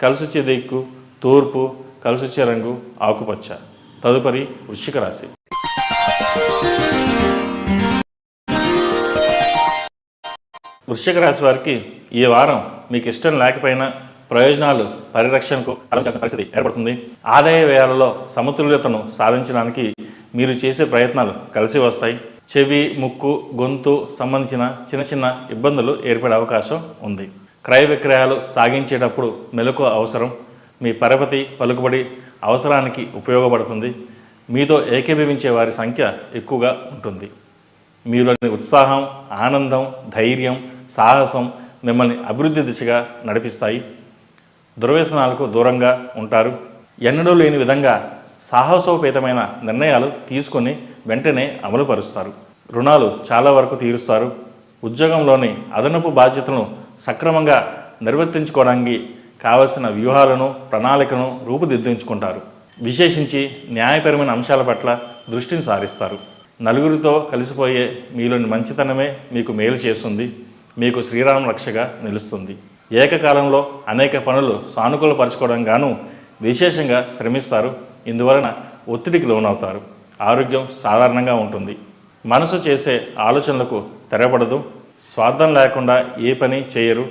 కలిసొచ్చే దిక్కు తూర్పు, కలిసొచ్చే రంగు ఆకుపచ్చ. తదుపరి వృశ్చిక రాశి. వృశ్చిక రాశి వారికి ఈ వారం మీకు ఇష్టం లేకపోయినా ప్రయోజనాలు పరిరక్షణకు ఆలోచించాల్సిన పరిస్థితి ఏర్పడుతుంది. ఆదాయ వ్యయాలలో సమతుల్యతను సాధించడానికి మీరు చేసే ప్రయత్నాలు కలిసి వస్తాయి. చెవి, ముక్కు, గొంతు సంబంధించిన చిన్న చిన్న ఇబ్బందులు ఏర్పడే అవకాశం ఉంది. క్రయ విక్రయాలు సాగించేటప్పుడు మెలకువ అవసరం. మీ పరపతి, పలుకుబడి అవసరానికి ఉపయోగపడుతుంది. మీతో ఏకీభవించే వారి సంఖ్య ఎక్కువగా ఉంటుంది. మీలోని ఉత్సాహం, ఆనందం, ధైర్యం, సాహసం మిమ్మల్ని అభివృద్ధి దిశగా నడిపిస్తాయి. దుర్వ్యసనాలకు దూరంగా ఉంటారు. ఎన్నడూ లేని విధంగా సాహసోపేతమైన నిర్ణయాలు తీసుకొని వెంటనే అమలుపరుస్తారు. రుణాలు చాలా వరకు తీరుస్తారు. ఉద్యోగంలోని అదనపు బాధ్యతలను సక్రమంగా నిర్వర్తించుకోవడానికి కావలసిన వ్యూహాలను, ప్రణాళికను రూపుదిద్దించుకుంటారు. విశేషించి న్యాయపరమైన అంశాల పట్ల దృష్టిని సారిస్తారు. నలుగురితో కలిసిపోయే మీలోని మంచితనమే మీకు మేలు చేస్తుంది. మీకు శ్రీరామ రక్షగా నిలుస్తుంది. ఏకకాలంలో అనేక పనులు సానుకూలపరచుకోవడం గాను విశేషంగా శ్రమిస్తారు. ఇందువలన ఒత్తిడికి లోనవుతారు. ఆరోగ్యం సాధారణంగా ఉంటుంది. మనసు చేసే ఆలోచనలకు తెరపడదు. స్వార్థం లేకుండా ఏ పని చేయరు.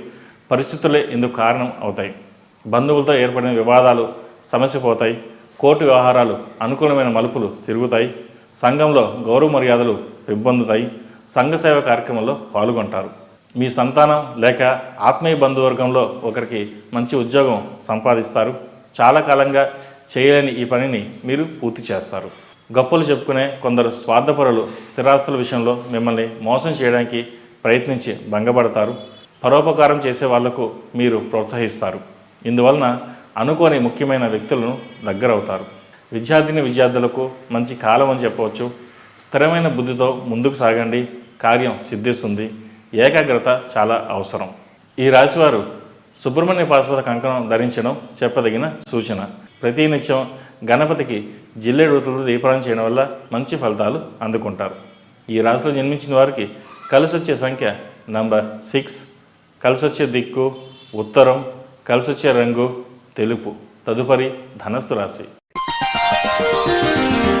పరిస్థితులే ఇందుకు కారణం అవుతాయి. బంధువులతో ఏర్పడిన వివాదాలు సమసిపోతాయి. కోర్టు వ్యవహారాలు అనుకూలమైన మలుపులు తిరుగుతాయి. సంఘంలో గౌరవ మర్యాదలు పెంపొందుతాయి. సంఘ సేవ కార్యక్రమంలో పాల్గొంటారు. మీ సంతానం లేక ఆత్మీయ బంధువర్గంలో ఒకరికి మంచి ఉద్యోగం సంపాదిస్తారు. చాలా కాలంగా చేయలేని ఈ పనిని మీరు పూర్తి చేస్తారు. గొప్పలు చెప్పుకునే కొందరు స్వార్థపరులు స్థిరాస్తుల విషయంలో మిమ్మల్ని మోసం చేయడానికి ప్రయత్నించి భంగపడతారు. పరోపకారం చేసే వాళ్లకు మీరు ప్రోత్సహిస్తారు. ఇందువలన అనుకోని ముఖ్యమైన వ్యక్తులను దగ్గరవుతారు. విద్యార్థులకు మంచి కాలం అని చెప్పవచ్చు. స్థిరమైన బుద్ధితో ముందుకు సాగండి. కార్యం సిద్ధిస్తుంది. ఏకాగ్రత చాలా అవసరం. ఈ రాశివారు సుబ్రహ్మణ్య పాశుపత కంకణం ధరించడం చెప్పదగిన సూచన. ప్రతినిత్యం గణపతికి జిల్లేడు రుతులతో దీపారాధన చేయడం వల్ల మంచి ఫలితాలు అందుకుంటారు. ఈ రాశిలో జన్మించిన వారికి కలిసొచ్చే సంఖ్య నంబర్ 6, కలిసొచ్చే దిక్కు ఉత్తరం, కలిసొచ్చే రంగు తెలుపు. తదుపరి ధనస్సు రాశి.